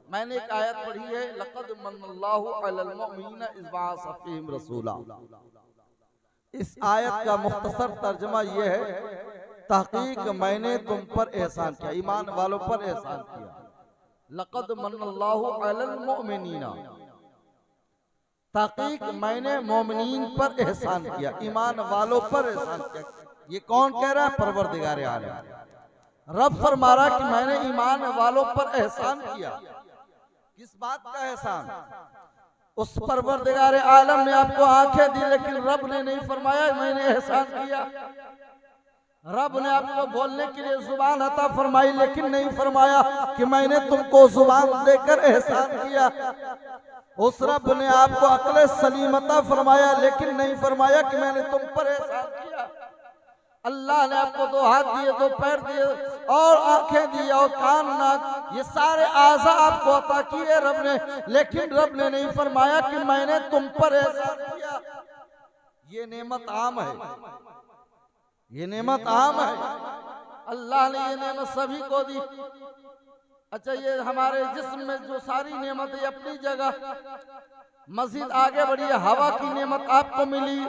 मैंने एक आयत पढ़ी है, लक़द मन्नल्लाहु अलल मुमिनीना इज़ बअसा फ़ीहिम रसूला। इस आयत का मुख्तसर तर्जुमा ये है, तहकीक मैंने तुम पर एहसान किया, ईमान वालों पर एहसान किया। लक़द मन्नल्लाहु अलल मुमिनीना, तहकीक मैंने मोमिनीन पर एहसान किया, ईमान वालों पर एहसान किया। ये कौन कह रहा है? परवरदिगार आलम। रब फरमा रहा कि मैंने ईमान वालों पर एहसान किया। किस बात का एहसान? उस परवरदिगार आलम ने आपको आंखें दी, लेकिन रब ने नहीं फरमाया मैंने एहसान किया। रब ने आपको बोलने के लिए जुबान अता फरमाई, लेकिन नहीं फरमाया कि मैंने तुमको जुबान देकर एहसान किया। उस रब ने आपको अक्ल सलीम अता फरमाया, लेकिन नहीं फरमाया कि मैंने तुम पर एहसान किया। अल्लाह ने आपको दो हाथ दिए, दो पैर दिए और आंखें दी और कान, नाक, ये सारे आज़ा आपको अता किए रब ने, लेकिन रब ने नहीं फरमाया कि मैंने तुम पर एहसान किया। ये नेमत आम है, ये नेमत आम है। अल्लाह ने ये नेमत सभी को दी। अच्छा, ये हमारे जिस्म में जो सारी नेमत है अपनी जगह, मजीद आगे बढ़िए, हवा की नेमत आपको मिली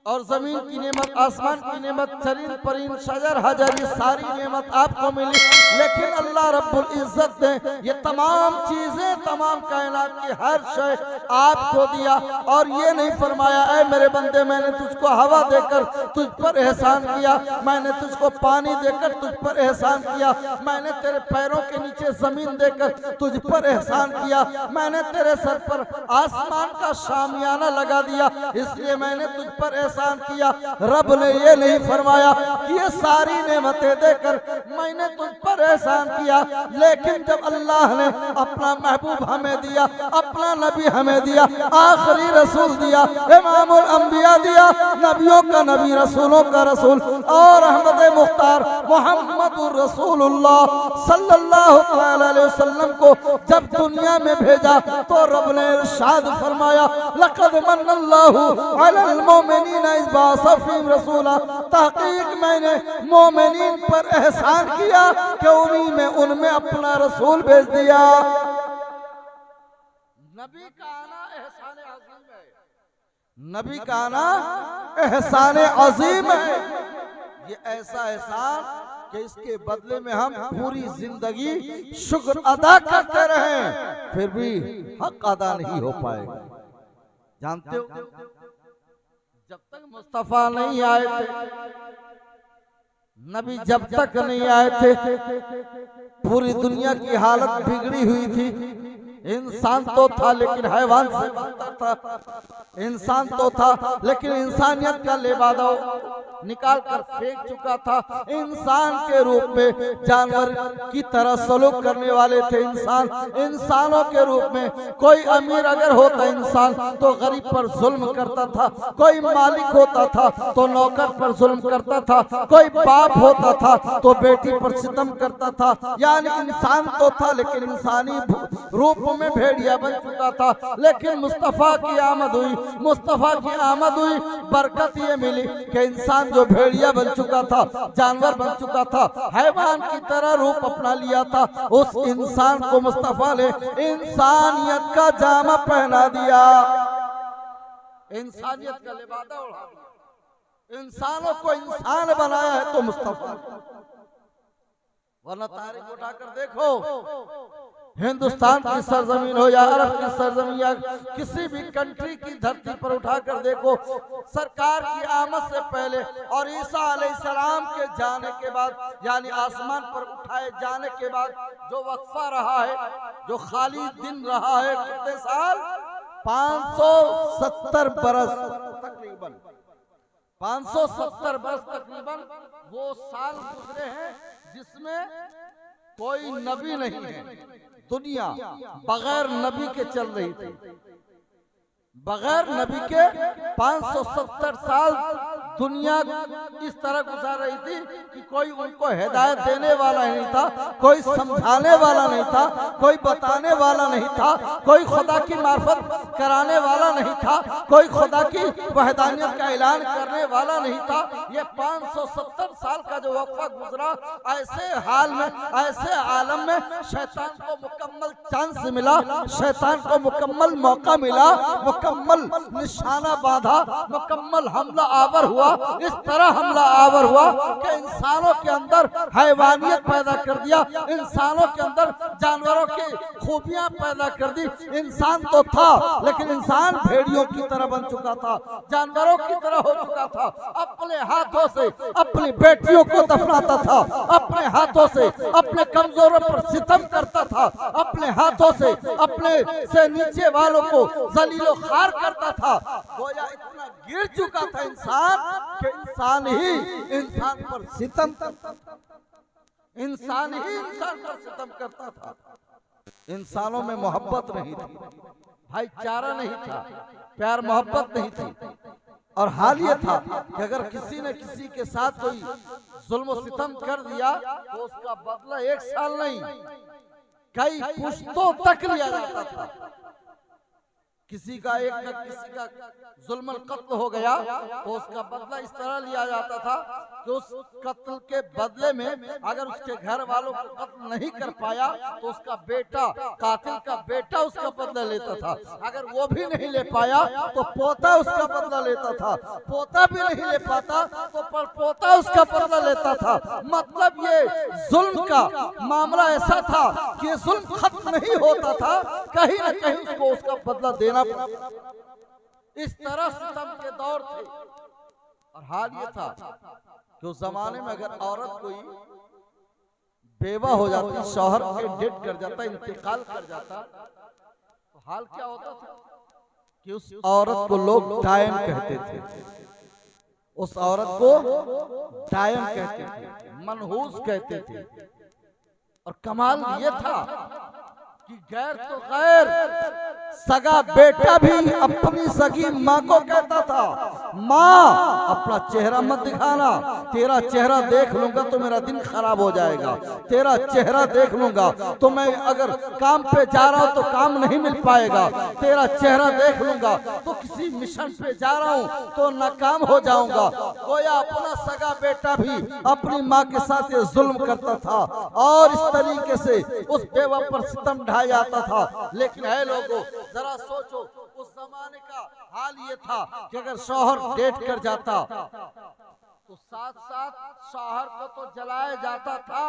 और जमीन की नेमत, आसमान की नेमत, चरीन परीन शजर हजर, ये सारी नेमत आपको मिली। लेकिन अल्लाह रब्बुल इज्जत ने ये तमाम चीजें, तमाम कायनात की हर शय आपको दिया और ये नहीं फरमाया ऐ मेरे बंदे मैंने तुझको हवा देकर तुझ पर एहसान किया, मैंने तुझको पानी देकर तुझ पर एहसान किया, मैंने तेरे पैरों के नीचे जमीन देकर तुझ पर एहसान किया, मैंने तेरे सर पर आसमान का शामियाना लगा दिया, इसलिए मैंने तुझ पर एहसान किया। रब ने ये नहीं फरमाया कि ये सारी नेमतें देकर मैंने तुझ पर एहसान किया, लेकिन जब अल्लाह ने अपना महबूब हमें दिया, अपना नबी हमें दिया, आखिरी रसूल दिया, इमामुल अंबिया दिया, नबियों का नबी, रसूलों का रसूल और अहमद मुख्तार मोहम्मदुर रसूलुल्लाह सल्लल्लाहु अलैहि वसल्लम को जब दुनिया में भेजा तो रब ने इरशाद फरमाया, लक़द मन्नल्लाहु अलल मुमिनीना इज़ बअसा फ़ीहिम रसूला। तहकीक मैंने मोमिनीन पर एहसान किया कि उन्हीं में उनमें अपना रसूल भेज दिया। नबी का आना एहसान अज़ीम है, नबी का आना एहसान अज़ीम है। ये ऐसा एहसान कि इसके बदले में हम पूरी जिंदगी शुक्र अदा करते रहे, फिर भी हक अदा नहीं हो पाएगा। जानते हो, जब तक मुस्तफा नहीं आए थे, नबी जब तक नहीं आए थे, पूरी दुनिया की हालत बिगड़ी हुई थी। इंसान तो था लेकिन हैवान से बनता था, इंसान तो था लेकिन इंसानियत का लिबादा निकाल कर फेंक चुका था। इंसान के रूप में जानवर की तरह सलूक करने वाले थे इंसान। इंसानों के रूप में कोई अमीर अगर होता इंसान तो गरीब पर जुल्म करता था, कोई मालिक होता था तो नौकर पर जुल्म करता था, कोई बाप होता था तो बेटी पर सितम करता था। यानी इंसान तो था लेकिन इंसानी रूप में भेड़िया बन चुका था। लेकिन मुस्तफा की आमद हुई, मुस्तफा की आमद हुई, बरकत ये मिली कि इंसान जो भेड़िया बन चुका था, जानवर बन चुका था, हैवान की तरह रूप अपना लिया था, उस इंसान को मुस्तफा ने इंसानियत का जामा पहना दिया, इंसानियत का लिबादा उड़ा दिया, इंसानों को इंसान बनाया है तो मुस्तफा। वरना तारीख उठाकर देखो, हिंदुस्तान की सरजमीन हो या अरब की सरजमीन या किसी भी कंट्री की धरती पर उठाकर देखो, सरकार की आमद से पहले और ईसा अलैहिस्सलाम के जाने के बाद, यानी आसमान पर उठाए जाने के बाद जो वक्फा रहा है, जो खाली दिन रहा है, कितने साल? 570 बरस तकरीबन, 570 बरस तकरीबन वो साल गुजरे हैं जिसमें कोई नबी नहीं है। दुनिया बगैर नबी के चल रही थी, बगैर नबी के 570 साल दुनिया इस तरह गुजार रही थी कि कोई उनको हिदायत देने वाला नहीं था, कोई समझाने वाला नहीं था, कोई बताने वाला नहीं था, कोई खुदा की मार्फत कराने वाला नहीं था, कोई खुदा की वहदानियत का ऐलान करने वाला नहीं था। ये 570 साल का जो वक्फा गुजरा, ऐसे हाल में, ऐसे आलम में शैतान को मुकम्मल चांस मिला, शैतान को मुकम्मल मौका मिला, मुकम्मल निशाना बांधा, मुकम्मल हमला आवर हुआ। इस तरह हमला आवर हुआ कि इंसानों के अंदर हैवानियत पैदा कर दिया, इंसानों के अंदर जानवरों की खूबियां पैदा कर दी। इंसान तो था लेकिन इंसान भेड़ियों की तरह बन चुका था, जानवरों की तरह हो चुका था। अपने हाथों से अपनी बेटियों को दफनाता था, अपने हाथों से अपने कमजोरों पर सितम करता था, अपने हाथों से अपने से नीचे वालों को जलीलो खार करता था। गोया इतना गिर चुका था इंसान कि इंसान ही इंसान पर सितम करता था, इंसान ही इंसान पर सितम करता था। इंसानों में मोहब्बत नहीं थी, भाईचारा नहीं था, प्यार मोहब्बत नहीं थी। और हाल ये था कि अगर किसी ने किसी के साथ कोई जुल्म सितम कर दिया तो उसका बदला 1 साल नहीं, कई पुश्तों तक लिया जाता था। किसी का जुल्मन कत्ल हो गया तो उसका बदला इस तरह लिया जाता था कि उस कत्ल के बदले में अगर उसके घर वालों को कत्ल नहीं कर पाया तो उसका बेटा, कातिल का बेटा उसका बदला लेता था। अगर वो भी नहीं ले पाया तो पोता उसका बदला लेता था, पोता भी नहीं ले पाता तो परपोता उसका बदला लेता था। मतलब ये जुल्म का मामला ऐसा था कि ये जुल्म खत्म नहीं होता था, कहीं ना कहीं उसको उसका बदला देना। इस तरह सितम के दौर थे। और हाल ये था कि उस जमाने में अगर औरत कोई बेवा हो जाती, शौहर के डेथ कर जाता, इंतकाल कर जाता, तो हाल क्या होता था कि उस औरत को लोग डायन कहते थे, उस औरत को डायन कहते थे, मनहूस कहते थे। और कमाल ये था कि गैर तो गैर, सगा बेटा भी अपनी सगी माँ को कहता था, माँ अपना चेहरा मत दिखाना, तेरा चेहरा देख लूंगा तो मेरा दिन खराब हो जाएगा, तेरा चेहरा देख लूंगा तो मैं अगर काम पे जा रहा हूँ तो काम नहीं मिल पाएगा, तेरा चेहरा देख लूंगा तो किसी मिशन पे जा रहा हूँ तो नाकाम हो जाऊंगा। गोया अपना सगा बेटा भी अपनी माँ के साथ ये जुल्म करता था और इस तरीके से उस बेवा पर सितम ढाया जाता था। लेकिन है लोगों, जरा सोचो, उस जमाने का हाल ये था कि अगर शौहर डेट कर जाता तो साथ साथ शौहर को तो जलाया जाता था,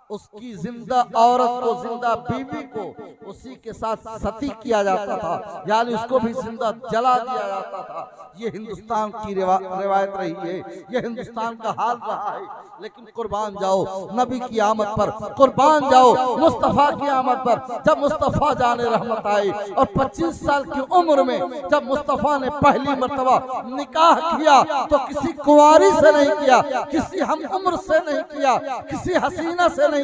उसकी जिंदा औरत को, जिंदा बीवी को उसी के साथ सती किया जाता था, यानी उसको भी जिंदा जला दिया जाता था। ये हिंदुस्तान की रिवायत रही है, ये हिंदुस्तान का हाल रहा है। लेकिन कुर्बान जाओ नबी की आमद पर, कुर्बान जाओ मुस्तफा की आमद पर। जब मुस्तफा जाने रहमत आए और 25 साल की उम्र में जब मुस्तफा ने पहली मर्तबा निकाह किया तो किसी कुंवारी से नहीं किया, किसी हम उम्र से नहीं किया, किसी हसीना से नहीं,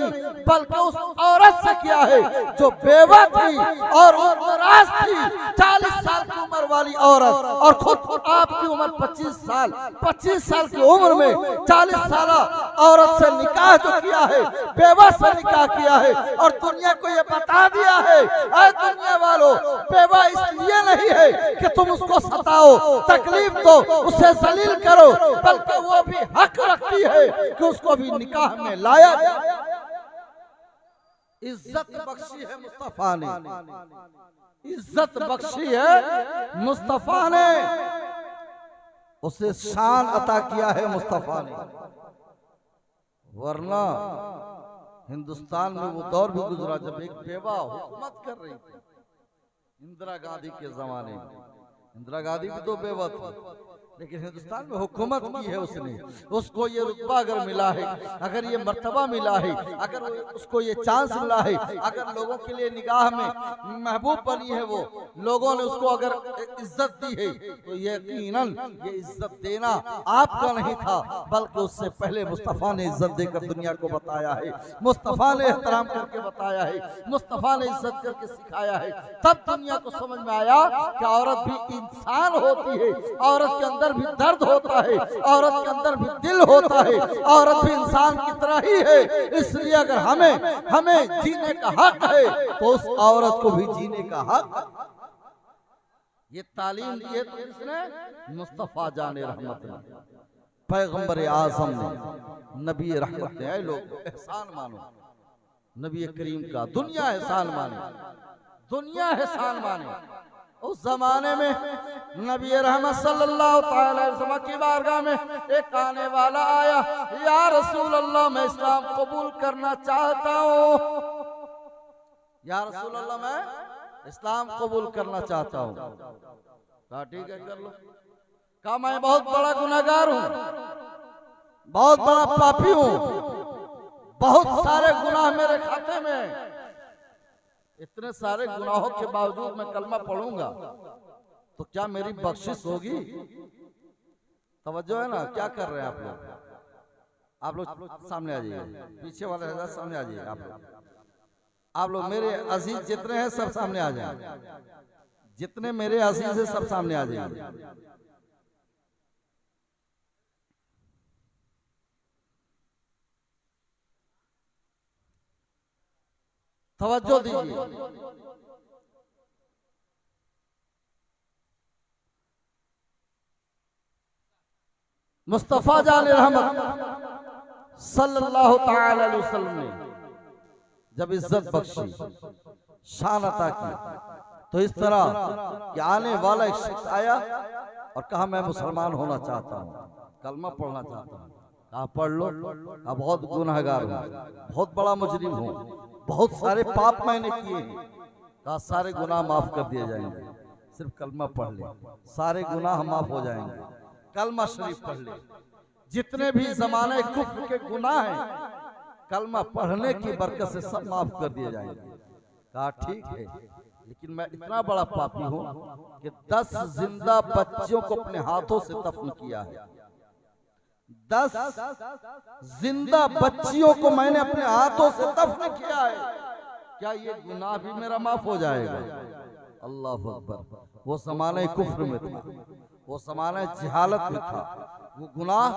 बल्कि उस औरत से किया है जो बेवा थी और उम्राज थी, 40 साल की उम्र वाली औरत, और खुद आपकी उम्र 25 साल। 25 साल की उम्र में 40 साल औरत से निकाह जो किया है, बेवा से निकाह किया है और दुनिया को ये बता दिया है, ऐ दुनिया वालों, बेवा इसलिए नहीं है कि तुम उसको सताओ, तकलीफ दो, उसे जलील करो, बल्कि वो भी हक रखती है कि उसको भी निकाह में लाया जाए। इज्जत बख्शी है मुस्तफा ने, इज्जत बख्शी है मुस्तफा ने, उसे शान अता किया है मुस्तफा ने। वरना हिंदुस्तान में वो दौर भी गुजरा जब एक बेवा हुकूमत कर रही थी, इंदिरा गांधी के जमाने में। इंदिरा गांधी भी तो बेवा थी, लेकिन हिंदुस्तान में हुकूमत की है उसने। उसको ये रुतबा अगर मिला है, अगर ये मर्तबा मिला है, अगर उसको ये चांस मिला है, अगर लोगों के लिए निगाह में महबूब बनी है, वो लोगों ने उसको अगर इज्जत दी है, तो यकीनन ये इज्जत देना आपका नहीं था, बल्कि उससे पहले मुस्तफा ने इज्जत देकर दुनिया को बताया है, मुस्तफा ने एहतराम करके बताया है, मुस्तफा ने इज्जत करके सिखाया है। तब दुनिया को समझ में आया कि औरत भी इंसान होती है, औरत के अंदर अंदर भी दर्द होता है, औरत के अंदर भी दिल होता है, औरत भी इंसान की तरह ही है। इसलिए अगर हमें जीने का हक है तो उस औरत को भी जीने का हक। ये तालीम दी है तो किसने? मुस्तफा जाने रहमत ने, पैगंबर आजम ने, नबी रहमत ने। ऐ लोग एहसान मानो नबी करीम का, दुनिया एहसान माने, दुनिया एहसान माने। उस जमाने में नबी रहमत सल्लल्लाहु अलैहि वसल्लम की बारगाह में एक आने वाला आया, या रसूल अल्लाह मैं इस्लाम कबूल करना चाहता हूँ, या रसूल अल्लाह मैं इस्लाम कबूल करना चाहता हूँ। कहा ठीक है कर लो। कहा मैं बहुत बड़ा गुनाहगार हूँ, बहुत बड़ा पापी हूँ, बहुत सारे गुनाह मेरे खाते में। इतने सारे गुनाहों के बावजूद मैं कलमा पढ़ूंगा तो क्या मेरी बख्शिश होगी? तवज्जो है ना? क्या कर रहे हैं आप लोग सामने आ जाइए, पीछे वाले हज़रात सामने आ जाइए। आप लोग मेरे अजीज जितने हैं सब सामने आ जाए, जितने मेरे अजीज हैं सब सामने आ जाइए। तवज्जो दीजिए। मुस्तफा जाने रहमत सल्लल्लाहु ताला अलैहि वसल्लम ने जब इज्जत बख्शी, शान अता की, तो इस तरह कि आने वाला एक शख्स आया और कहा मैं मुसलमान होना चाहता हूँ, कलमा पढ़ना चाहता हूँ। कहा पढ़ लो। कहा बहुत गुनहगार हूँ, बहुत बड़ा मुजरिम हूँ, बहुत सारे पाप मैंने किए हैं। कहा सारे गुनाह माफ कर दिए जाएंगे, सिर्फ कलमा पढ़ ले, सारे गुनाह माफ हो जाएंगे। कलमा शरीफ पढ़ ले, जितने भी जमाने कुफ्र के गुनाह हैं कलमा पढ़ने की बरकत से सब माफ कर दिए जाएंगे। कहा ठीक है, लेकिन मैं इतना बड़ा पापी हूँ कि 10 जिंदा बच्चियों को अपने हाथों से दफन किया है। 10 जिंदा बच्चियों को मैंने अपने हाथों से दफन किया है। क्या ये गुनाह भी मेरा माफ हो जाएगा? अल्लाह अकबर। वो ज़माने कुफ्र में था, वो ज़माने जहालत में था। वो गुनाह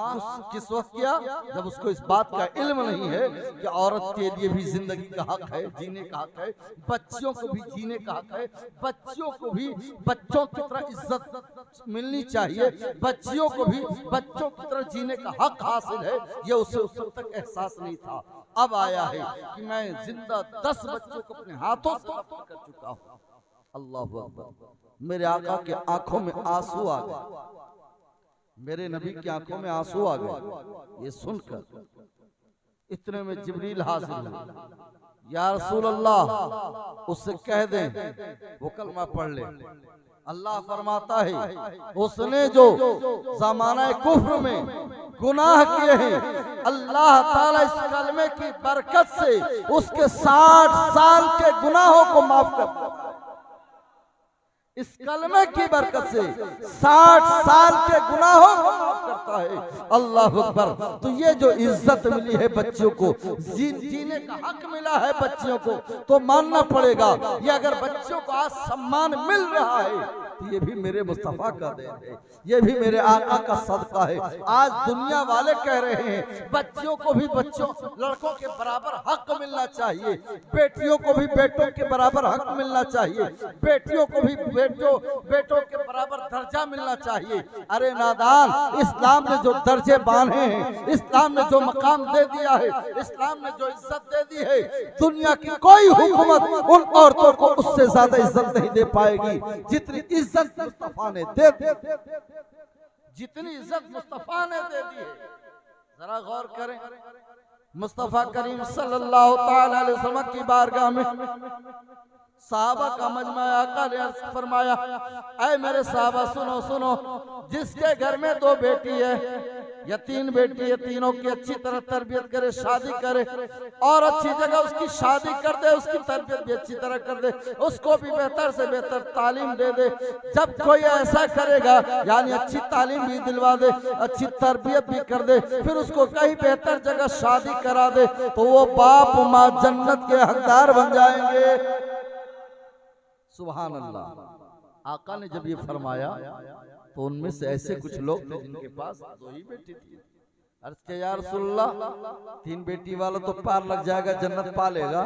किस वक्त किया? जब उसको इस बात का इल्म नहीं है कि औरत के लिए भी जिंदगी का हक है, जीने का हक है, बच्चियों को भी जीने का हक है, बच्चियों को भी बच्चों की तरह इज्जत मिलनी चाहिए, बच्चियों को भी बच्चों की तरह जीने का हक हासिल है। ये उसे उस वक्त तक एहसास नहीं था। अब आया है कि मैं जिंदा 10 बच्चों को अपने हाथों से दफन कर चुका हूँ। अल्लाह अकबर। मेरे आका के आंखों में आंसू आ गए, मेरे नबी की आंखों में आंसू आ गए ये सुनकर। इतने में जिब्रील हाजिर हुए। या रसूल अल्लाह उससे कह दें वो कलमा पढ़ ले। अल्लाह फरमाता है उसने जो ज़माना कुफ्र में गुनाह किए हैं, अल्लाह ताला इस कलमे की बरकत से उसके 60 साल के गुनाहों को माफ कर, इस कलमे की बरकत से 60 साल के गुनाहों को माफ करता है। अल्लाह अकबर। तो ये जो इज्जत मिली है बच्चियों को, जीने का हक मिला है बच्चियों को, तो मानना पड़ेगा। ये अगर बच्चों को आज सम्मान मिल रहा है तो ये भी मेरे मुस्तफा का देन है, ये भी मेरे आका का सदका है। आज दुनिया वाले कह रहे हैं बच्चियों को भी लड़कों के बराबर हक मिलना चाहिए, बेटियों को भी बेटों के बराबर हक मिलना चाहिए, बेटियों को भी बेटों के बराबर दर्जा मिलना चाहिए। अरे नादान, इस्लाम ने जो दर्जे बांधे हैं, इस्लाम ने जो मकाम दे दिया है, इस्लाम ने जो इज्जत दे दी है, दुनिया की कोई हुकूमत उन औरतों को उससे ज्यादा इज्जत नहीं दे पाएगी जितनी इज्जत मुस्तफा ने दे दी, जितनी इज्जत मुस्तफा ने दे दी है। जरा गौर करें, मुस्तफा करीम सल्लल्लाहु ताला अलैहि वसल्लम की बारगाह में साहबा का मजमा आका ने अर्ज फरमाया, ऐ मेरे साहबा सुनो सुनो, जिसके घर में 2 बेटी है या 3 बेटी है, तीनों की अच्छी तरह तरबियत करे, शादी करे और अच्छी जगह उसकी शादी कर दे, उसकी तरबियत भी अच्छी तरह कर दे, उसको भी बेहतर से बेहतर तालीम दे दे। जब कोई ऐसा करेगा, यानी अच्छी तालीम भी दिलवा दे, अच्छी तरबियत भी कर दे, फिर उसको कहीं बेहतर जगह शादी करा दे, तो वो बाप माँ जन्नत के हकदार बन जाएंगे। सुभान अल्लाह। आका ने जब ये फरमाया तो तो उनमें से ऐसे कुछ लोग थे जिनके पास 2 ही बेटी थी। अर्ज के या रसूलल्लाह, 3 बेटी वाला तो पार लग जाएगा, जन्नत पा लेगा,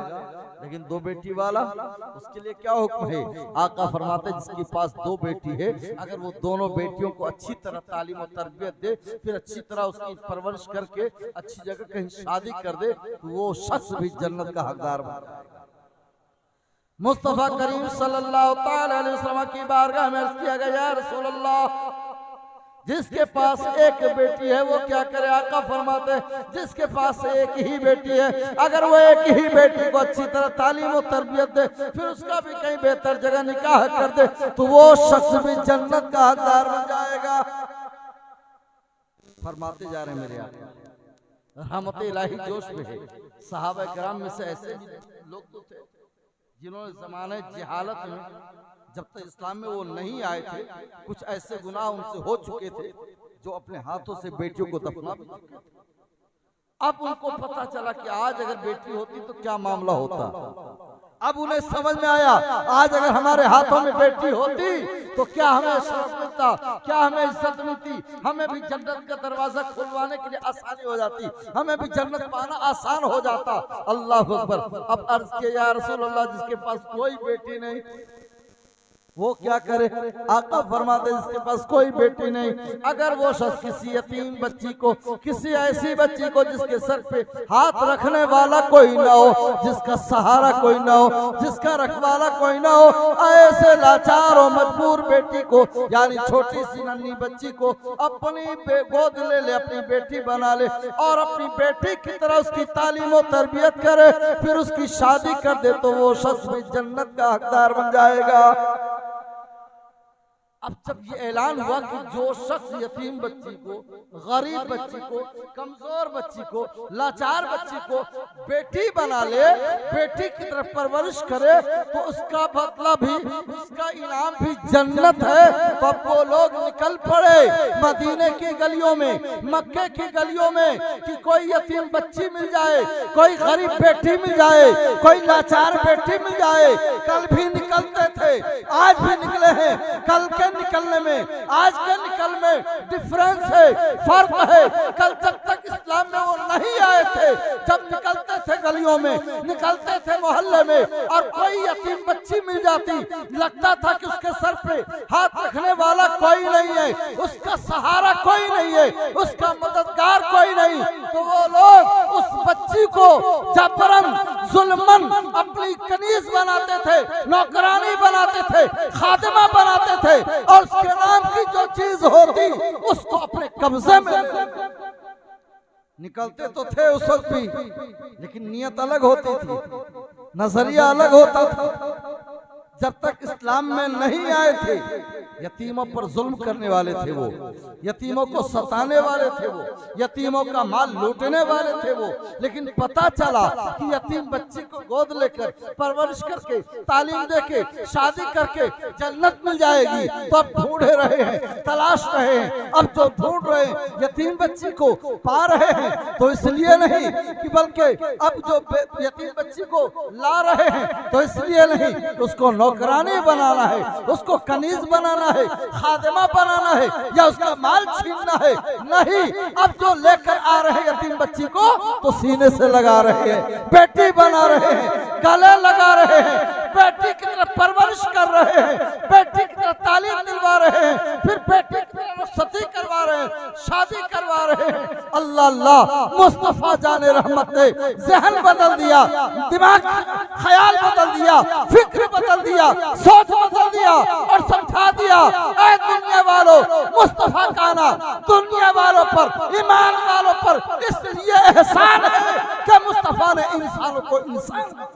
लेकिन 2 बेटी वाला उसके लिए क्या हुक्म है? आका फरमाते जिसके पास 2 बेटी है, अगर वो दोनों बेटियों को अच्छी तरह तालीम और तरबियत दे, फिर अच्छी तरह उसकी परवरिश करके अच्छी जगह कहीं शादी कर दे, तो वो शख्स भी जन्नत का हकदार बन जाएगा। मुस्तफा करीम सल्लल्लाहु अलैहि वसल्लम की बारगाह में अर्ज किया गया, या रसूलल्लाह, जिसके पास एक बेटी है वो क्या करे? आका फरमाते जिसके पास एक ही बेटी है, अगर वो एक ही बेटी को अच्छी तरह तालीम और तरबियत दे, फिर उसका भी कहीं बेहतर जगह निकाह कर दे, तो वो शख्स भी जन्नत का हकदार बन जाएगा। फरमाते जा रहे मेरे आका, रहमत इलाही जोश में है। सहाबा किराम में से ऐसे भी लोग तो थे जिन्होंने जमाने जिहालत में, जब तक इस्लाम में वो नहीं आए थे, कुछ ऐसे गुनाह उनसे हो चुके थे जो अपने हाथों से बेटियों को दफना भी चुके थे। अब उनको पता चला कि आज अगर बेटी होती तो क्या मामला होता। अब उन्हें समझ में आया, आज अगर हमारे हाथों में बेटी होती तो क्या हमें शर्फ मिलता, क्या हमें इज्जत मिलती, हमें भी जन्नत का दरवाजा खुलवाने के लिए आसानी हो जाती, हमें भी जन्नत पाना आसान हो जाता। अल्लाह अकबर। अब अर्ज के या रसूलल्लाह, जिसके पास कोई बेटी नहीं वो क्या करे? आका फरमाते जिसके पास कोई बेटी नहीं, अगर वो शख्स किसी यतीम बच्ची को, किसी ऐसी बच्ची को जिसके सर पे हाथ रखने वाला कोई ना हो, जिसका सहारा कोई ना हो, जिसका रखवाला कोई ना हो, ऐसे लाचार और मजबूर बेटी को, यानी छोटी सी नन्ही बच्ची को अपनी गोद ले ले, अपनी बेटी बना ले और अपनी बेटी की तरह उसकी तालीम और तरबियत करे, फिर उसकी शादी कर दे, तो वो शख्स भी जन्नत का हकदार बन जाएगा। अब जब ये ऐलान हुआ कि जो शख्स यतीम बच्ची को, गरीब बच्ची को, कमजोर बच्ची को, लाचार बच्ची को बेटी बना ले, बेटी की तरफ परवरिश करे, तो उसका बदला भी, उसका इनाम भी जन्नत है। तो अब वो लोग निकल पड़े मदीने की गलियों में, मक्के की गलियों में, कि कोई यतीम बच्ची मिल जाए, कोई गरीब बेटी मिल जाए, कोई लाचार बेटी मिल जाए। कल भी निकलते थे, आज भी निकले हैं। कल के निकलने में आज के निकल में डिफरेंस है, फर्क है। कल जब तक इस्लाम में वो नहीं आए थे, जब निकलते थे गलियों में, निकलते थे मोहल्ले में, और कोई यतीम बच्ची मिल जाती, लगता था कि उसके सर पे हाथ रखने वाला कोई नहीं है, उसका सहारा कोई नहीं है, उसका मददगार कोई नहीं, तो वो लोग उस बच्ची को जबरन जुल्मन अपनी कनीज बनाते थे, नौकरानी बनाते थे, खादिमा बनाते थे, और उसके नाम की जो चीज होती उसको अपने कब्जे में निकलते तो थे उस वक्त भी, लेकिन नियत अलग होती थी, नजरिया अलग होता था। जब तक इस्लाम में नहीं आए थे, यतीमों पर जुल्म करने वाले थे वो, यतीमों को सताने वाले थे वो, यतीमों का माल लूटने वाले थे वो। लेकिन पता चला कि यतीम बच्ची को गोद लेकर परवरिश करके, तालीम देके, शादी करके जन्नत मिल जाएगी, तो अब ढूंढ रहे हैं, तलाश रहे हैं। अब जो ढूंढ रहे हैं यतीम बच्ची को पा रहे हैं, तो इसलिए नहीं कि बल्कि अब जो यतीम बच्ची को ला रहे हैं तो इसलिए नहीं, उसको नौकरानी बनाना है, उसको कनीज बनाना है, खादिमा बनाना है, या उसका माल छीनना है। नहीं, अब जो लेकर आ रहे हैं यतीम बच्ची को, तो सीने से लगा रहे हैं, बेटी बना रहे हैं, गले लगा रहे हैं, बेटी की तरफ परवरिश कर रहे हैं, बेटी की तरफ तालीम दिलवा रहे हैं, फिर बेटी की तरफ रुखसती करवा रहे हैं, शादी करवा रहे हैं। अल्लाह अल्लाह, मुस्तफा जाने रहमत ने जहन बदल दिया, दिमाग ख्याल बदल दिया, फिक्र बदल दिया, सोच बदल दिया और समझा दिया, ऐ दुनिया वालों, मुस्तफा का नाम दुनिया वालों पर, ईमान वालों पर इसलिए एहसान है कि मुस्तफा ने इंसानों को इंसान,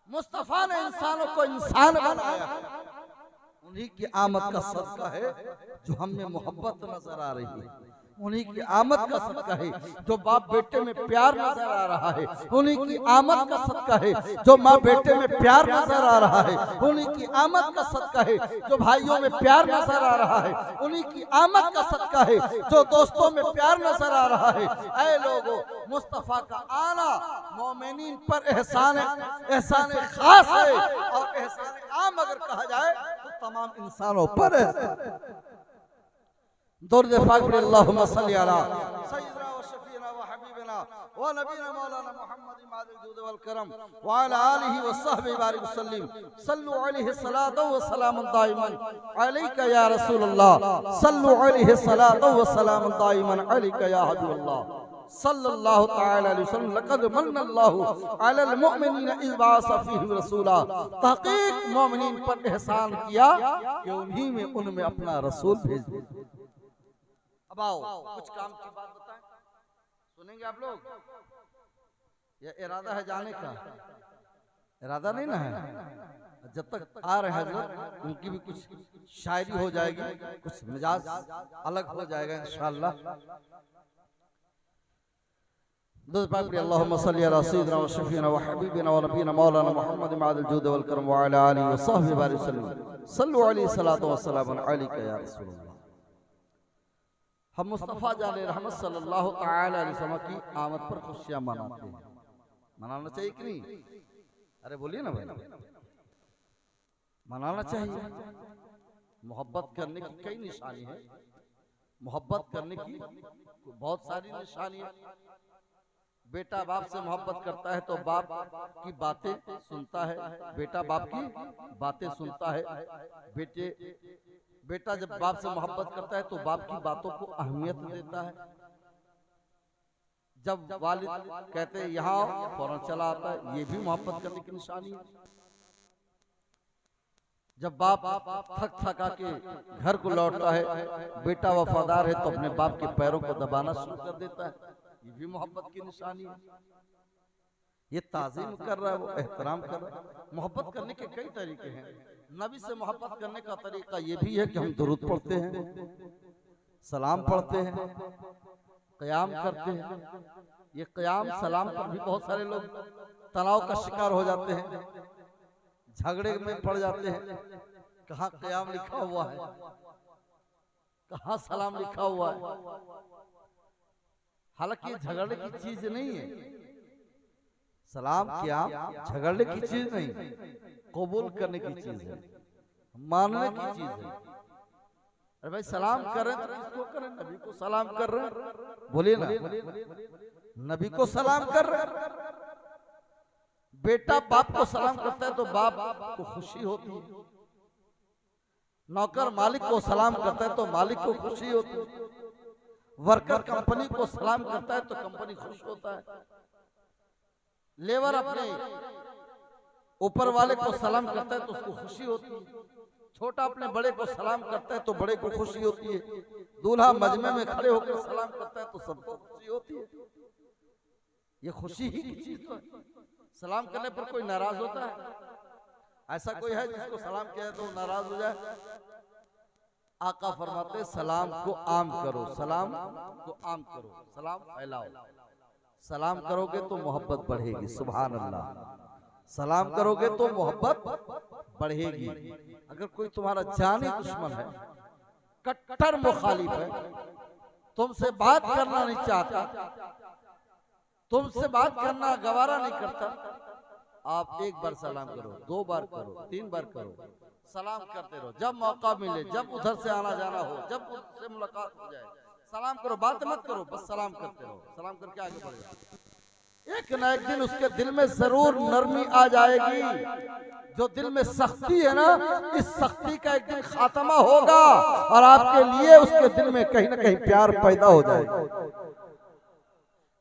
मुस्तफा ने इंसानों को इंसान बनाया। उन्हीं की आमद का सदका है जो हमें मोहब्बत नजर आ रही है, उन्हीं की आमद का सदका है जो बाप बेटे में प्यार नजर आ रहा है, उन्हीं की आमद का सदका है जो माँ बेटे में प्यार नजर आ रहा है, उन्हीं की आमद का सदका है जो भाइयों में प्यार नजर आ रहा है, उन्हीं की आमद का सदका है जो दोस्तों में प्यार नजर आ रहा है। ऐ लोगों, मुस्तफा का आना मोमिनीन पर एहसान खास है, और एहसान आम अगर कहा जाए तो तमाम इंसानों पर दुरूद पाक पढ़िए। अल्लाहुम्मा सल्ली अला सय्यिदना व शफीना व हबीबना व नबीना मौलाना मुहम्मद मादिल जुद वल करम व अला आलिहि व सहबिहि बारिक वसल्लम। सल्लु अलैहि सलातु व सलामुन दाइमन अलैका या रसूलल्लाह। सल्लु अलैहि सलातु व सलामुन दाइमन अलैका या हबीबल्लाह सल्लल्लाहु तआला अलैहि वसल्लम। लक़द मन्नल्लाहु अलल मुमिनीना इज़ बअस फ़ीहिम रसूला। तहक़ीक़ मोमिनीन पर एहसान किया कि उनमें अपना रसूल भेज दिया। अब आओ कुछ काम की बात बताएं, सुनेंगे आप लोग? ये इरादा है जाने का? इरादा नहीं ना है? जब तक आ रहे हजरत उनकी भी कुछ शायरी हो जाएगी, कुछ मिजाज अलग हो जाएगा इंशाअल्लाह। दुरूद पाक पढ़िए। अल्लाहुम्मा सल्ली अला सय्यिदिना व शफीना व हबीबिना व नबीना मौलाना मुहम्मद मादिल जुद वल करम व अला आलिहि व सहबिहि बारिक वसल्लम। सल्लु अलैहि सलातु व सलामुन अलैका या रसूलल्लाह। हम मुस्तफ़ा जाने रहमत सल्लल्लाहु तआला अलैहि वसल्लम की आमद पर खुशियां मनाते हैं। मनाना चाहिए कि नहीं? अरे बोलिए ना भाई, मनाना चाहिए। मोहब्बत करने की कई निशानी है, मोहब्बत करने की बहुत सारी निशानी है। बेटा बाप से मोहब्बत करता है तो बाप की बातें सुनता है, बेटा बाप की बातें सुनता है। बेटा जब बाप से मोहब्बत करता है तो बाप की बातों को अहमियत देता है। जब वालिद कहते हैं यहाँ फौरन चला आता है, ये भी मोहब्बत करने की निशानी है। जब बाप थक थका के घर को लौटता है, बेटा वफादार है तो अपने बाप के पैरों को दबाना शुरू कर देता है, ये भी मोहब्बत की निशानी है। ये ताज़ीम कर रहा है, वो एहतराम कर रहा है। मोहब्बत करने के कई तरीके हैं। नबी से मोहब्बत करने का तरीका ये भी है कि हम दुरूद पढ़ते हैं, सलाम पढ़ते हैं, क़याम करते हैं। ये क़याम सलाम पर भी बहुत सारे लोग तनाव का शिकार हो जाते हैं, झगड़े में पड़ जाते हैं। कहाँ क़याम लिखा हुआ है, कहाँ सलाम लिखा हुआ है। हालांकि झगड़ने की चीज नहीं है, सलाम क़याम झगड़ने की चीज नहीं, कबूल करने की चीज है, मानने की चीज है। अरे भाई सलाम कर रहे हैं तो किसको करें? नबी को सलाम कर रहे हैं, बोलिए ना, नबी को सलाम कर रहे हैं। बेटा बाप को सलाम करता है तो बाप को खुशी होती है। नौकर मालिक को सलाम करता है तो मालिक को खुशी होती है। वर्कर कंपनी को सलाम करता है तो कंपनी खुश होता है। लेबर अपने ऊपर वाले को सलाम करता है तो उसको खुशी होती है। छोटा अपने बड़े को सलाम करता है तो बड़े को खुशी होती है। दूल्हा मजमे में खड़े होकर सलाम करता है तो सबको खुशी होती है। ये खुशी ही की चीज है। सलाम करने पर कोई नाराज होता है? ऐसा कोई है जिसको सलाम किया तो नाराज हो जाए? आका फरमाते सलाम को आम करो, सलाम को आम करो, सलाम फैलाओ। सलाम करोगे तो मोहब्बत बढ़ेगी। सुभान अल्लाह। सलाम करोगे तो मोहब्बत बढ़ेगी। अगर कोई तुम्हारा जानी दुश्मन है, कट्टर मुखालिफ है, तुमसे बात करना नहीं चाहता, तुमसे बात करना गवारा नहीं करता, आप एक बार सलाम करो, 2 बार करो, 3 बार करो, सलाम करते रहो। जब मौका मिले, जब उधर से आना जाना हो, जब उससे मुलाकात हो जाए, सलाम करो, बात मत करो, बस सलाम करते रहो। सलाम करके आगे बढ़ जाओ। एक न एक दिन उसके दिल में जरूर नरमी आ जाएगी। जो दिल में सख्ती है ना, इस सख्ती का एक दिन खात्मा होगा और आपके लिए उसके दिल में कहीं ना कहीं प्यार पैदा हो जाएगा।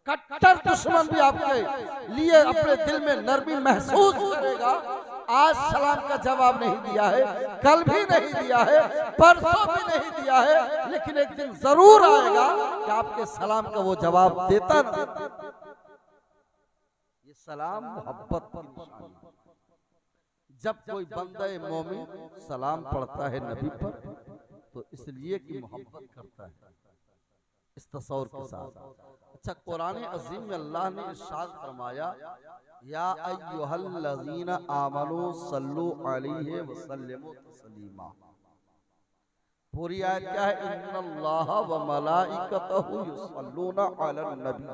कट्टर दुश्मन भी आपके लिए अपने दिल में नरमी महसूस करेगा। आज सलाम का जवाब नहीं दिया है, कल भी नहीं दिया है, परसों भी नहीं दिया है, लेकिन एक दिन जरूर आएगा कि आपके सलाम का वो जवाब देता ना। ये सलाम मोहब्बत की निशानी है। जब कोई बंदा मोमिन सलाम पढ़ता है नबी पर तो इसलिए कि मोहब्बत करता है, इस तसव्वुर के साथ। अच्छा, कुरान अज़ीम में अल्लाह ने इरशाद फरमाया, या अय्युहल्लज़ीना आमनू सल्लू अलैहि व सल्लिमू तस्लीमा। पूरी आयत क्या है? इन्नल्लाह व मलाइकतहु युसल्लूना अलन नबी,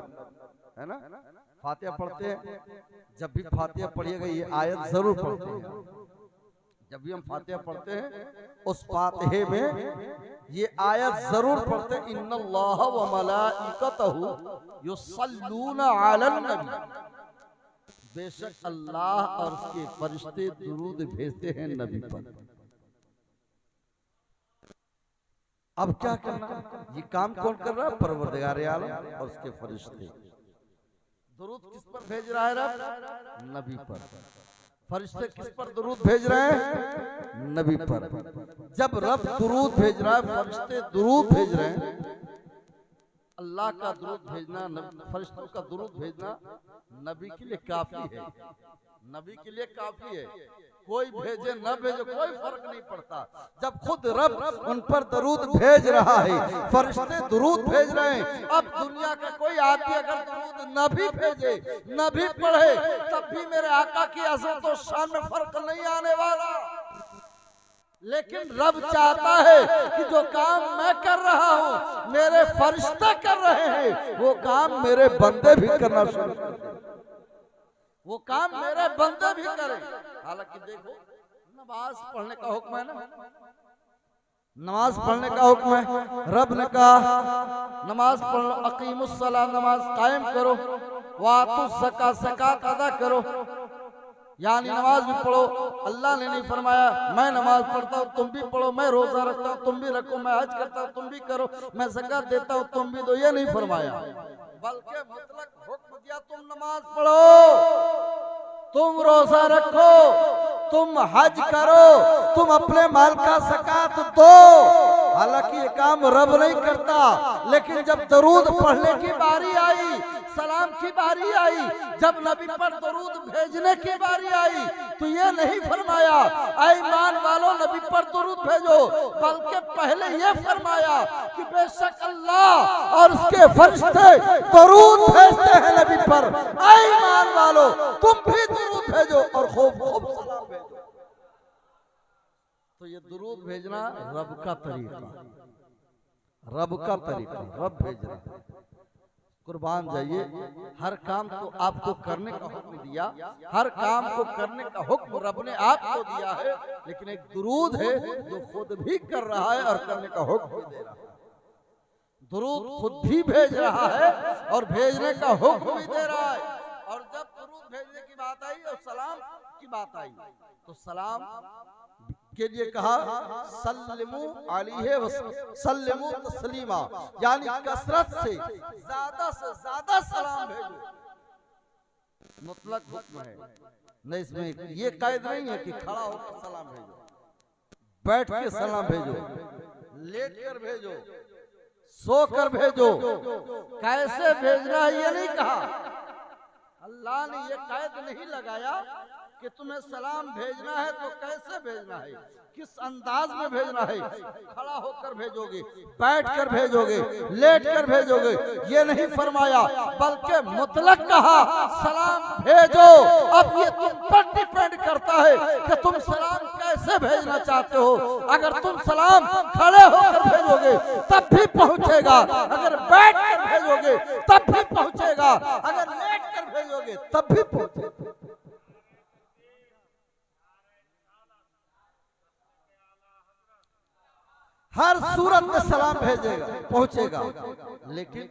है ना? फातिहा पढ़ते हैं, जब भी फातिहा पढ़िएगा ये आयत जरूर पढ़ते हैं। जब भी हम फातिहा पढ़ते हैं उस फातिहे में ये आयत जरूर पढ़ते, इन्नल्लाह व मलाइकतहु युसल्लूना अलन नबी, बेशक अल्लाह और उसके फरिश्ते दुरूद भेजते हैं नबी पर। अब क्या करना, ये काम कौन कर रहा है? परवरदिगार आलम और उसके फरिश्ते। दुरूद किस पर भेज रहा है रब? नबी पर। फरिश्ते किस पर दुरूद भेज रहे हैं? नबी पर। जब रब दुरूद भेज रहा है, फरिश्ते दुरूद भेज रहे हैं, अल्लाह का दुरूद भेजना, फरिश्तों का दुरूद भेजना नबी के लिए काफी है। नबी के लिए काफी है। कोई भेजे न भेजे कोई फर्क नहीं पड़ता। जब खुद रब उन पर दुरूद भेज रहा है, फरिश्ते दुरूद भेज रहे हैं, अब दुनिया का कोई आदमी अगर दुरूद न भी भेजे, न भी पढ़े, तब भी मेरे आका की अज़मत और शान में फर्क नहीं आने वाला। लेकिन रब चाहता है कि जो काम मैं कर रहा हूँ, मेरे फरिश्ते कर रहे हैं, वो काम मेरे बंदे भी करना शुरू कर दें, वो काम मेरे बंदे भी करें। हालांकि देखो, नमाज पढ़ने का हुक्म है ना, नमाज पढ़ने का हुक्म है। रब ने कहा नमाज पढ़ो, अकीमुस्सलाह, नमाज कायम करो, वातुज़ ज़कात, ज़कात अदा करो, यानी नमाज भी पढ़ो। अल्लाह ने नहीं फरमाया मैं नमाज पढ़ता हूँ तुम भी पढ़ो, मैं रोजा रखता हूँ तुम भी रखो, मैं हज करता हूँ तुम भी करो, मैं ज़कात देता हूँ तुम भी दो, ये नहीं फरमाया, बल्कि मुतलक हुक्म दिया तुम नमाज पढ़ो, तुम रोजा रखो, तुम हज करो, तुम अपने माल का ज़कात दो। हालांकि ये काम रब नहीं करता, लेकिन जब दरूद पढ़ने की बारी आई, सलाम की बारी आई, जब नबी पर दरूद भेजने की बारी आई, तो ये नहीं फरमाया ऐ ईमान वालों नबी पर दरूद भेजो, बल्कि पहले ये फरमाया कि बेशक अल्लाह और उसके फरिश्ते दरूद भेजते हैं नबी पर। ऐ ईमान वालों तुम भी दरूद भेजो और खूब खूब सलाम भेजो। तो ये दरूद भेजना रब का तरीका, रब का तरीका, रब भेज रहा है। कुर्बान जाइए, हर काम तो आपको करने का हुक्म दिया, हर काम को करने का हुक्म रब ने आपको दिया है, लेकिन एक दुरूद है जो खुद भी कर रहा है और करने का हुक्म भी दे रहा है। दुरूद खुद भी भेज रहा है और भेजने का हुक्म भी दे रहा है। और जब दुरूद भेजने की बात आई और सलाम की बात आई, तो सलाम के लिए कहा सल्लिमू अलैहि वसल्लिमू तस्लीमा, यानी कसरत से ज्यादा सलाम भेजो। मुतलक हुक्म है, नहीं इसमें ये कायद नहीं है कि खड़ा होकर सलाम भेजो, बैठ के सलाम भेजो, लेट कर भेजो, सो कर भेजो, कैसे भेजना है ये नहीं कहा। अल्लाह ने ये कायद नहीं लगाया कि तुम्हें सलाम भेजना है तो कैसे भेजना है, किस अंदाज में भेजना है, खड़ा होकर भेजोगे, बैठ कर भेजोगे, लेट कर भेजोगे, ये नहीं फरमाया, बल्कि मुतलक कहा सलाम भेजो। अब ये तुम पर डिपेंड करता है कि तुम सलाम कैसे भेजना चाहते हो। अगर तुम सलाम खड़े होकर भेजोगे तब भी पहुंचेगा, अगर बैठ कर भेजोगे तब भी पहुंचेगा, अगर लेट कर भेजोगे तब भी पहुंचेगा। हर सूरत में सलाम भेजेगा, पहुंचेगा, लेकिन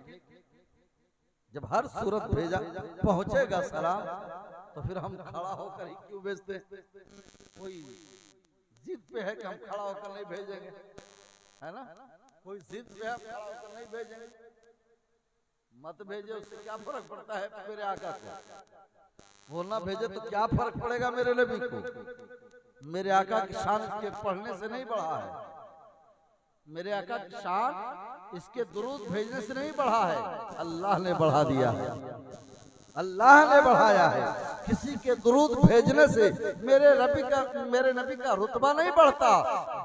जब हर सूरत भेजा पहुंचेगा सलाम, तो फिर हम खड़ा होकर ही क्यों भेजते हैं? कोई जिद पे है कि हम खड़ा होकर नहीं भेजेंगे, है ना? कोई जिद पे है खड़ा होकर नहीं भेजेंगे, मत भेजे, उससे क्या फर्क पड़ता है मेरे आका को? वो ना भेजे तो क्या फर्क पड़ेगा मेरे नबी को? मेरे आका की शान इसके पढ़ने से नहीं बढ़ा है, मेरे आका की शान इसके दुरूद भेजने से नहीं बढ़ा है, अल्लाह ने बढ़ा दिया है, अल्लाह ने बढ़ाया है। किसी के दुरूद भेजने से मेरे नबी का रुतबा नहीं बढ़ता,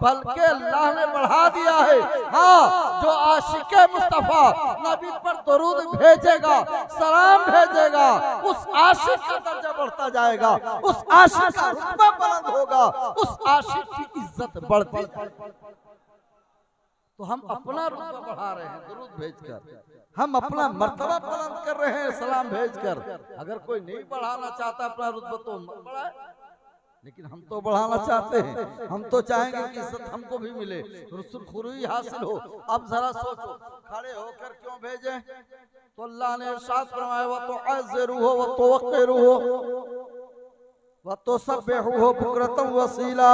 बल्कि अल्लाह ने बढ़ा दिया है। हाँ, जो आशिक़े मुस्तफा नबी पर दुरूद भेजेगा, सलाम भेजेगा, उस आशिक का दर्जा बढ़ता जाएगा, उस आशिक का रुतबा बुलंद होगा, उस आशिक की इज्जत बढ़ती जाएगी। तो हम अपना रुतबा बढ़ा रहे हैं दुरूद भेजकर, हम अपना मर्तबा बुलंद कर रहे हैं सलाम भेजकर। अगर कोई नहीं बढ़ाना चाहता अपना रुतबा तो मत बढ़ाए, लेकिन हम तो बढ़ाना चाहते हैं, हम तो चाहेंगे कि इज्जत हमको भी मिले, रुसुखुरी हासिल हो। अब जरा सोचो, खड़े होकर क्यों भेजे? तो अल्लाह ने इरशाद फरमाया वो तो अज़्ज़रू हो वो तो वक़्रू हो वो तो सब्बिहू हो बुकरतम वसीला।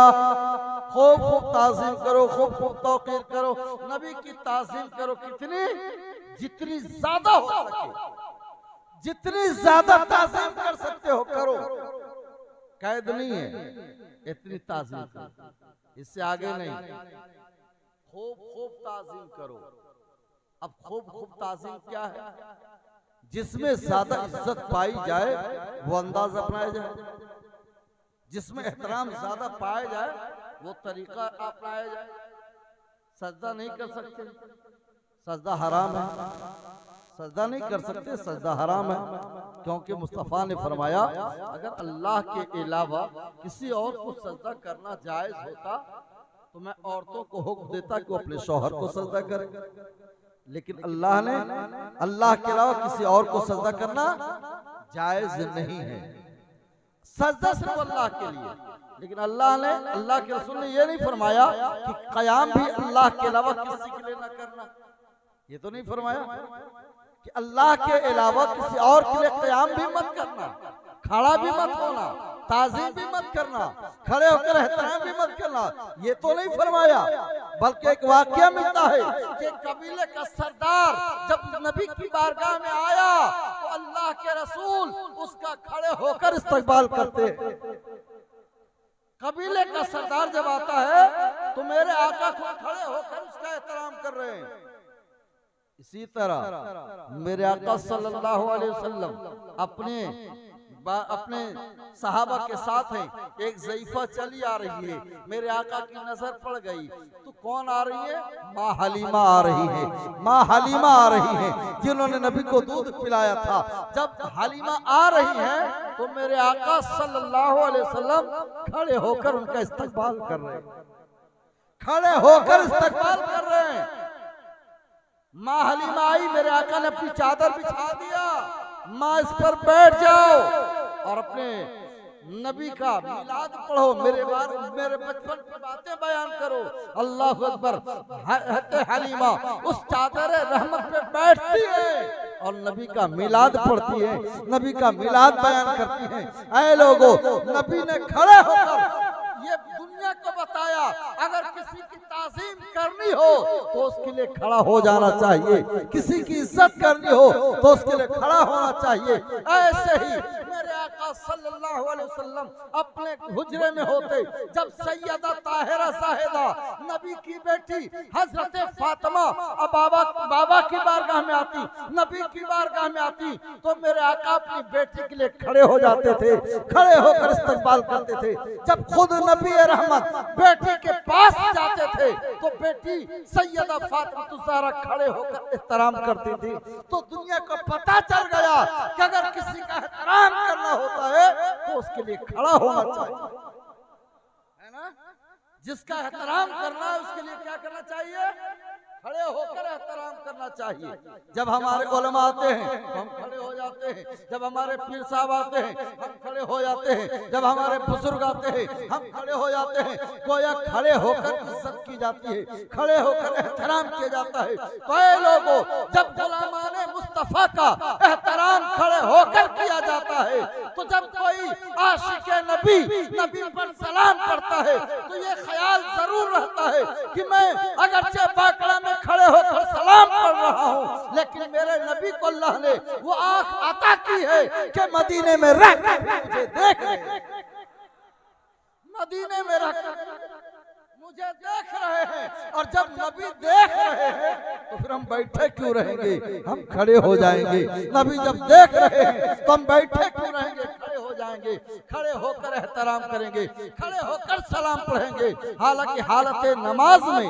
खूब खूब ताज़ीम करो, खूब खूब तौक़ीर करो, नबी की ताज़ीम करो। कितनी? जितनी ज्यादा हो सके, जितनी ज्यादा ताज़ीम कर सकते हो करो। कैद नहीं है, इतनी ताज़ीम करो, इससे आगे नहीं। खूब खूब ताज़ीम करो। अब खूब खूब ताज़ीम क्या है? जिसमें ज्यादा इज्जत पाई जाए वो अंदाज अपनाया जाए, जिसमें एहतराम ज्यादा पाया जाए वो तरीका अपनाया जाए। सजदा नहीं कर सकते, सजदा हराम है, सजदा नहीं कर सकते, सजदा हराम है। क्योंकि मुस्तफ़ा ने फरमाया अगर अल्लाह के अलावा किसी और को सजदा करना जायज होता तो मैं औरतों को हुक्म देता कि वो अपने शौहर को सजदा करे। लेकिन अल्लाह ने अल्लाह के अलावा किसी और को सजदा करना जायज नहीं है, सजदा सिर्फ अल्लाह के लिए। लेकिन अल्लाह ने, अल्लाह के रसूल ने ये नहीं फरमाया कि क़याम भी अल्लाह के अलावा किसी के लिए ना करना। ये तो नहीं फरमाया कि अल्लाह के अलावा किसी और के लिए क़याम भी मत करना, खड़ा भी मत होना, ताज़ीम भी मत करना, खड़े होकर एहतराम भी मत करना। ये तो नहीं फरमाया। बल्कि एक वाकया मिलता है कि कबीले का सरदार जब नबी की बारगाह में आया तो अल्लाह के रसूल उसका खड़े होकर इस्तकबाल करते। कबीले का सरदार जब आता है तो मेरे आका को खड़े होकर उसका एहतराम कर रहे हैं। इसी तरह मेरे आका सल्लल्लाहु अलैहि वसल्लम अपने सहाबा के साथ हैं। एक ज़ईफ़ा चली आ रही है, मेरे आका की नजर पड़ गई तो कौन आ रही है? माँ हलीमा आ रही है, माँ हलीमा आ रही है जिन्होंने नबी को दूध पिलाया था। जब हलीमा आ रही है तो मेरे आका सल्लल्लाहु अलैहि वसल्लम खड़े होकर उनका इस्तकबाल कर रहे हैं, खड़े होकर इस्तकबाल कर रहे हैं। माँ हलीमा आई, मेरे आका ने अपनी चादर बिछा दिया, माँ इस पर बैठ जाओ और अपने नबी का मिलाद पढ़ो, मेरे बचपन की बातें बयान करो। अल्लाह अकबर। हलीमा उस चादर रहमत पे बैठती है और नबी का मिलाद पढ़ती है, नबी का मिलाद बयान करती है। ऐ लोगों, नबी ने खड़े होकर ये दुनिया को बताया अगर किसी की ताज़ीम करनी हो तो उसके लिए खड़ा हो जाना चाहिए, किसी की इज्जत करनी हो तो उसके लिए खड़ा होना चाहिए। ऐसे ही मेरे आका सल्लल्लाहु अलैहि वसल्लम अपने हुजरे में होते जब सैयदा ताहिरा साहिदा नबी की बेटी हजरत फातिमा बाबा की बारगाह में आती, नबी की बारगाह में आती तो मेरे आका अपनी बेटी के लिए खड़े हो जाते थे, खड़े होकर इस्तकबाल करते थे। जब खुद नबी रहमत बेटी के पास जाते थे तो बेटी सैयदा फातिमा ज़हरा खड़े होकर एहतराम करती थी। तो दुनिया को पता चल गया कि अगर किसी का एहतराम करना होता है तो उसके लिए खड़ा होना चाहिए, है ना? जिसका एहतराम करना है उसके लिए क्या करना चाहिए? खड़े होकर एहतराम करना चाहिए। जब हमारे उलमा आते हैं तो हम खड़े हो जाते हैं, जब हमारे पीर साहब आते हैं हम खड़े हो जाते हैं, जब हमारे बुजुर्ग आते हैं हम खड़े हो जाते हैं। गोया खड़े होकर इज्जत की जाती है, खड़े होकर एहतराम किया जाता है। तो ऐ लोगों, जब गुलामाने मुस्तफा का एहतराम खड़े होकर किया जाता है तो जब कोई आशिक़े नबी पर सलाम करता है तो ये ख्याल जरूर रहता है कि मैं अगरचे बाकड़ा में खड़े होकर सलाम पढ़ रहा हूँ लेकिन मेरे नबी को अल्लाह ने वो आँख अता की है कि मदीने में रहकर मुझे देख रहे हैं, मदीने में रहकर मुझे देख रहे हैं। और जब नबी देख रहे हैं तो फिर हम बैठे क्यों रहेंगे? हम खड़े हो जाएंगे। नबी जब देख रहे हैं तो हम बैठे क्यों रहेंगे? खड़े हो जाएंगे, खड़े होकर एहतराम करेंगे, खड़े होकर सलाम पढ़ेंगे। हालांकि हालत नमाज में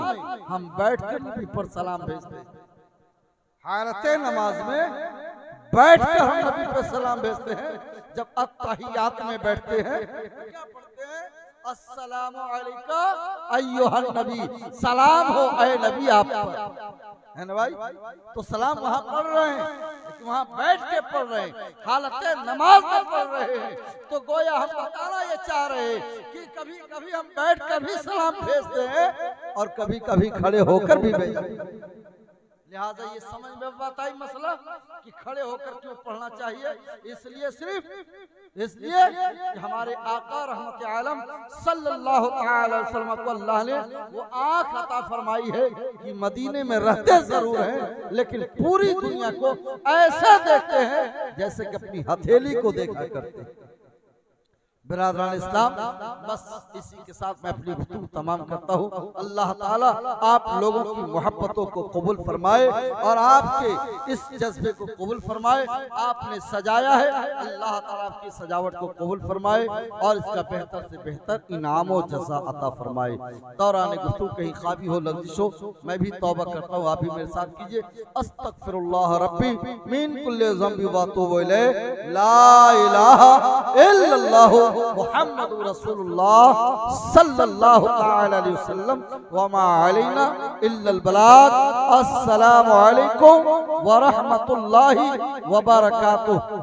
हम बैठकर नबी पर सलाम भेजते हैं, हालत नमाज में बैठकर हम नबी पर सलाम भेजते हैं। जब अत्तहियात में बैठते हैं क्या पढ़ते हैं? अस्सलामु अलैका अय्युहन नबी, सलाम हो ऐ नबी आप पर, है ना भाई। तो सलाम वहां पढ़ रहे हैं, लेकिन वहां बैठ के पढ़ रहे हैं, हालते नमाज में पढ़ रहे हैं। तो गोया हम बताना ये चाह रहे हैं कि कभी कभी हम बैठ कर भी सलाम भेजते हैं और कभी कभी खड़े होकर भी भेजते हैं। लिहाजा ये समझ में बताई मसला कि खड़े होकर क्यों पढ़ना चाहिए। इसलिए सिर्फ इसलिए कि हमारे आका रहमत आलम सल्लल्लाहु अलैहि वसल्लम को अल्लाह ने वो आँख अता फरमाई है कि मदीने में रहते जरूर हैं, लेकिन पूरी दुनिया को ऐसे देखते हैं जैसे कि अपनी हथेली को देखा करते हैं। बिरादरान इस्लाम, बस इसी के साथ मैं अपनी गुफ्तगू तमाम करता हूँ। अल्लाह ताला आप लोगों की मोहब्बतों को कबूल फरमाए और आपके इस जज्बे को कबूल फरमाए। आपने सजाया है, अल्लाह ताला आपकी सजावट को कबूल फरमाए और इसका बेहतर से बेहतर इनाम व जज़ा अता फरमाए। दौरान गुफ्तगू कहीं खाबी हो, लग़ज़िश हो, मैं भी तौबा करता हूँ, आप भी मेरे साथ कीजिए। अस्तगफिरुल्लाह रब्बी मिन कुल्लि ज़ंबि व अतूबु इलैह, ला इलाहा इल्लल्लाहु मुहम्मदुर रसूलुल्लाह सल्लल्लाहु तआला अलैहि वसल्लम व मा अलैना इल्लल बलाग। अस्सलामु अलैकुम व रहमतुल्लाहि व बरकातुहू।